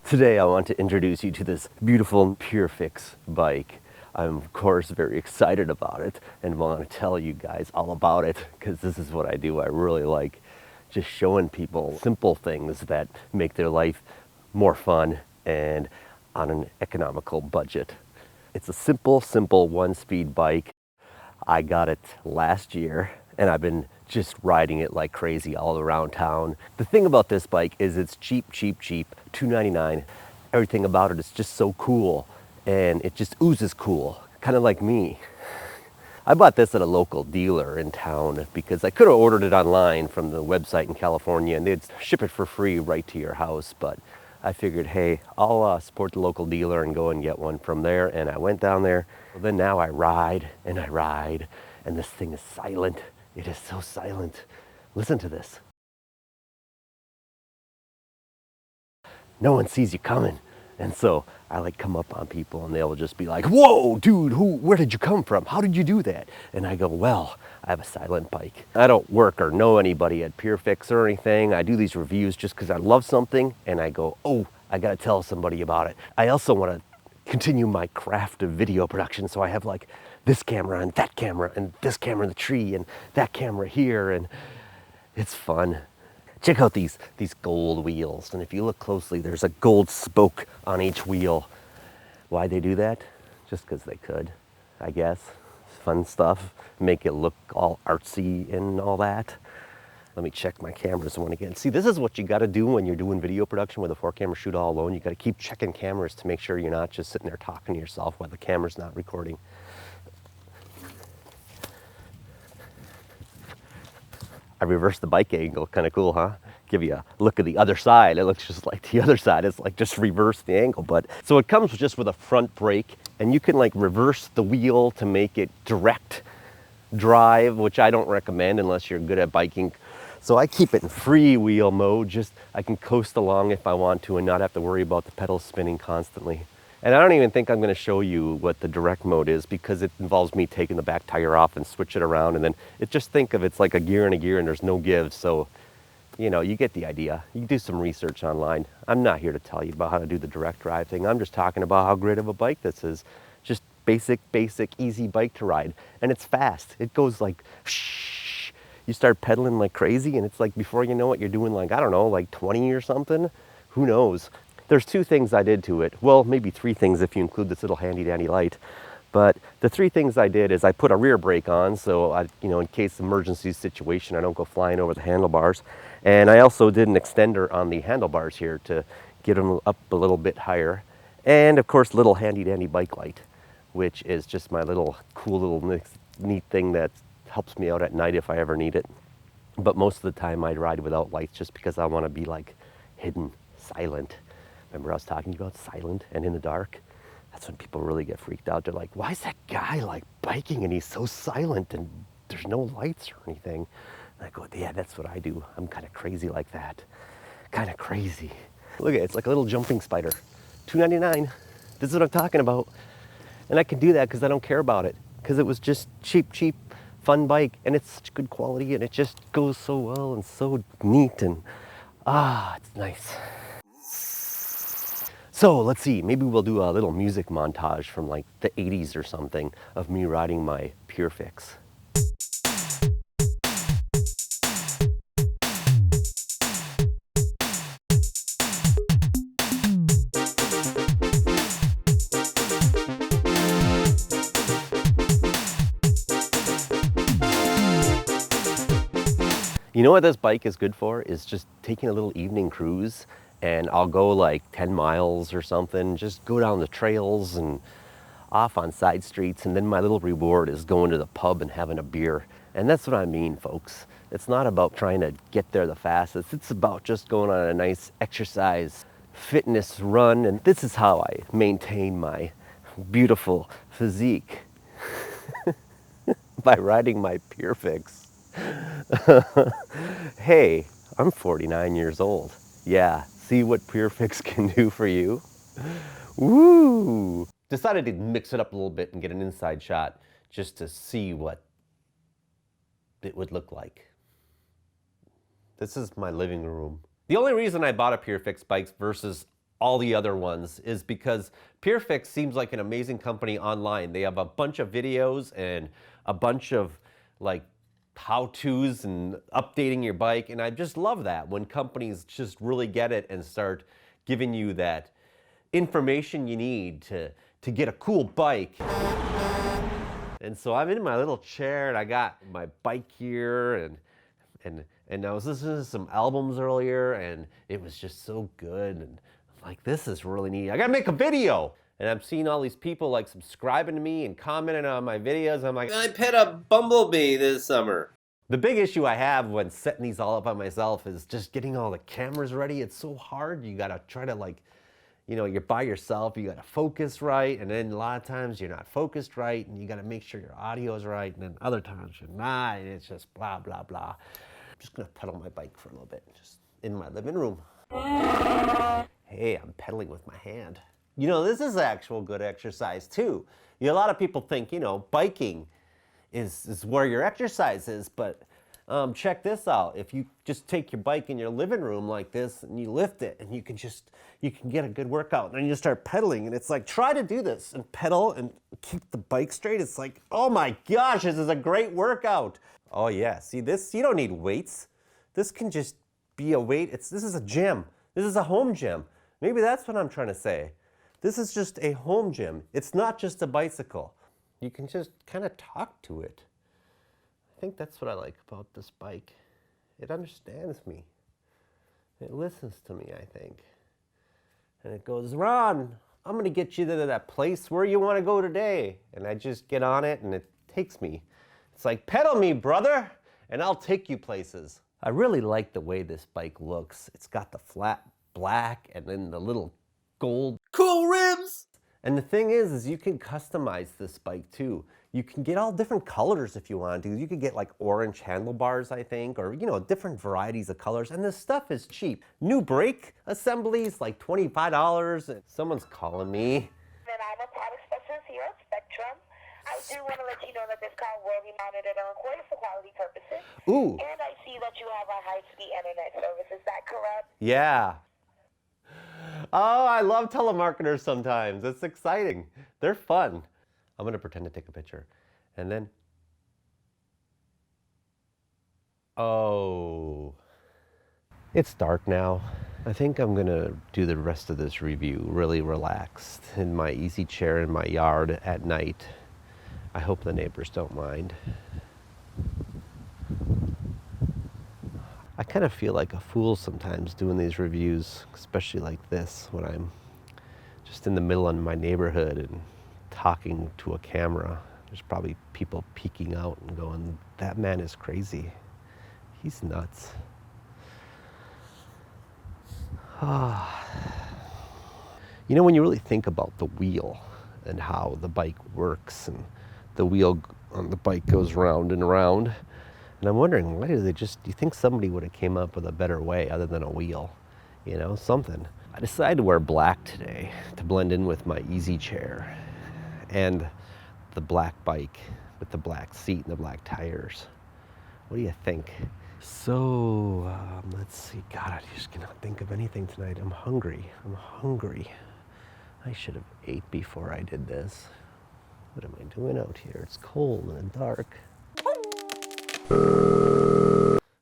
Today I want to introduce you to this beautiful PureFix bike. I'm of course very excited about it and want to tell you guys all about it because this is what I do. I really like just showing people simple things that make their life more fun and on an economical budget. It's a simple one-speed bike. I got it last year and I've been just riding it like crazy all around town. The thing about this bike is it's cheap, $299. Everything about it is just so cool and it just oozes cool, kind of like me. I bought this at a local dealer in town because I could have ordered it online from the website in California and they'd ship it for free right to your house, but I figured, hey, I'll support the local dealer and go and get one from there, and I went down there. Well, then now I ride, and this thing is silent. It is so silent. Listen to this. No one sees you coming. And so I like come up on people and they'll just be like, whoa, dude, where did you come from? How did you do that? And I go, well, I have a silent bike. I don't work or know anybody at PureFix or anything. I do these reviews just because I love something and I go, oh, I got to tell somebody about it. I also want to continue my craft of video production. So I have like this camera and that camera and this camera in the tree and that camera here, and it's fun. Check out these gold wheels, and if you look closely, there's a gold spoke on each wheel. Why'd they do that? Just because they could, I guess. It's fun stuff, make it look all artsy and all that. Let me check my cameras one again. See, this is what you gotta do when you're doing video production with a 4-camera shoot all alone. You gotta keep checking cameras to make sure you're not just sitting there talking to yourself while the camera's not recording. I reversed the bike angle, kind of cool, huh? Give you a look at the other side. It looks just like the other side. It's like just reverse the angle. But so it comes just with a front brake, and you can like reverse the wheel to make it direct drive, which I don't recommend unless you're good at biking. So I keep it in freewheel mode. Just I can coast along if I want to and not have to worry about the pedals spinning constantly. And I don't even think I'm going to show you what the direct mode is because it involves me taking the back tire off and switch it around, and then just think of it's like a gear and a gear and there's no give. So, you know, you get the idea. You can do some research online. I'm not here to tell you about how to do the direct drive thing. I'm just talking about how great of a bike this is. Just basic, easy bike to ride. And it's fast. It goes like, shh. You start pedaling like crazy and it's like before you know it, you're doing like, I don't know, like 20 or something. Who knows? There's 2 things I did to it. Well, maybe 3 things if you include this little handy dandy light. But the 3 things I did is I put a rear brake on, so I, in case emergency situation, I don't go flying over the handlebars. And I also did an extender on the handlebars here to get them up a little bit higher. And of course, little handy dandy bike light, which is just my little cool little neat thing that helps me out at night if I ever need it. But most of the time I ride without lights just because I want to be like hidden, silent. Remember I was talking about silent and in the dark? That's when people really get freaked out. They're like, why is that guy like biking and he's so silent and there's no lights or anything? And I go, yeah, that's what I do. I'm kind of crazy like that. Kind of crazy. Look at it, it's like a little jumping spider. $2.99. This is what I'm talking about. And I can do that because I don't care about it. Because it was just cheap, fun bike. And it's such good quality and it just goes so well and so neat and it's nice. So let's see, maybe we'll do a little music montage from like the 80s or something of me riding my PureFix. You know what this bike is good for? Is just taking a little evening cruise, and I'll go like 10 miles or something, just go down the trails and off on side streets, and then my little reward is going to the pub and having a beer. And that's what I mean, folks. It's not about trying to get there the fastest. It's about just going on a nice exercise, fitness run, and this is how I maintain my beautiful physique by riding my PureFix. Hey, I'm 49 years old. Yeah, see what PureFix can do for you? Woo! Decided to mix it up a little bit and get an inside shot just to see what it would look like. This is my living room. The only reason I bought a PureFix bike versus all the other ones is because PureFix seems like an amazing company online. They have a bunch of videos and a bunch of like how-tos and updating your bike, and I just love that when companies just really get it and start giving you that information you need to get a cool bike. And so I'm in my little chair and I got my bike here and I was listening to some albums earlier and it was just so good, and I'm like, this is really neat. I gotta make a video. And I'm seeing all these people like subscribing to me and commenting on my videos. I'm like, I pet a bumblebee this summer. The big issue I have when setting these all up by myself is just getting all the cameras ready. It's so hard. You gotta try to like, you know, you're by yourself, you gotta focus right, and then a lot of times you're not focused right, and you gotta make sure your audio is right, and then other times you're not, and it's just blah, blah, blah. I'm just gonna pedal my bike for a little bit, just in my living room. Hey, I'm pedaling with my hand. You know, this is actual good exercise too. You know, a lot of people think, you know, biking is where your exercise is, but check this out. If you just take your bike in your living room like this and you lift it and you can get a good workout, and then you start pedaling, and it's like, try to do this and pedal and keep the bike straight. It's like, oh my gosh, this is a great workout. Oh yeah, see this, you don't need weights. This can just be a weight. This is a gym. This is a home gym. Maybe that's what I'm trying to say. This is just a home gym. It's not just a bicycle. You can just kind of talk to it. I think that's what I like about this bike. It understands me. It listens to me, I think. And it goes, Ron, I'm gonna get you to that place where you wanna go today. And I just get on it and it takes me. It's like, pedal me, brother, and I'll take you places. I really like the way this bike looks. It's got the flat black and then the little gold cool rims. And the thing is you can customize this bike too. You can get all different colors if you want to. You could get like orange handlebars, I think, or, you know, different varieties of colors. And this stuff is cheap. New brake assemblies, like $25. And someone's calling me. And I'm a product specialist here at Spectrum. I do want to let you know that this call will be monitored and recorded for quality purposes. Ooh. And I see that you have a high-speed internet service. Is that correct? Yeah. Oh, I love telemarketers sometimes. It's exciting. They're fun. I'm going to pretend to take a picture. And then, oh, it's dark now. I think I'm going to do the rest of this review really relaxed in my easy chair in my yard at night. I hope the neighbors don't mind. I kind of feel like a fool sometimes doing these reviews, especially like this, when I'm just in the middle of my neighborhood and talking to a camera. There's probably people peeking out and going, that man is crazy. He's nuts. You know, when you really think about the wheel and how the bike works, and the wheel on the bike goes round and round, and I'm wondering, why do you think somebody would have came up with a better way other than a wheel? You know, something. I decided to wear black today to blend in with my easy chair and the black bike with the black seat and the black tires. What do you think? So, let's see. God, I just cannot think of anything tonight. I'm hungry. I should have ate before I did this. What am I doing out here? It's cold and dark.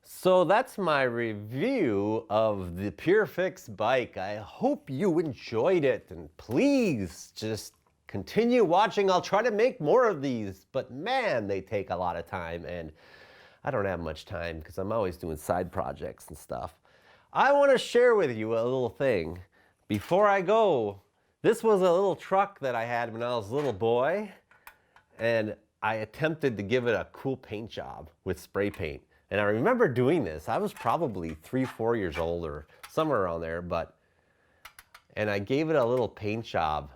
So that's my review of the PureFix bike. I hope you enjoyed it, and please just continue watching. I'll try to make more of these, but man, they take a lot of time, and I don't have much time because I'm always doing side projects and stuff. I want to share with you a little thing. Before I go, this was a little truck that I had when I was a little boy, and I attempted to give it a cool paint job with spray paint. And I remember doing this. I was probably 3-4 years old or somewhere around there, and I gave it a little paint job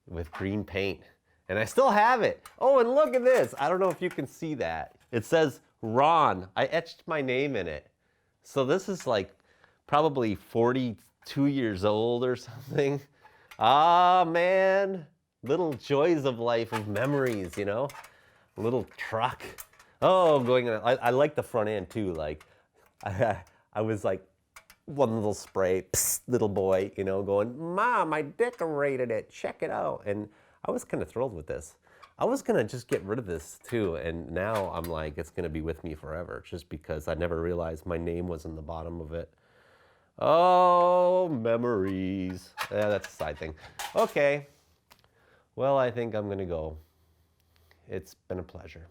with green paint. And I still have it. Oh, and look at this. I don't know if you can see that. It says Ron. I etched my name in it. So this is like probably 42 years old or something. Ah, man. Little joys of life, of memories, you know? Little truck. Oh, I like the front end too. Like, I was like one little spray, psst, little boy, you know, going, Mom, I decorated it, check it out. And I was kind of thrilled with this. I was gonna just get rid of this too, and now I'm like, it's gonna be with me forever, just because I never realized my name was in the bottom of it. Oh, memories. Yeah, that's a side thing. Okay, well, I think I'm gonna go. It's been a pleasure.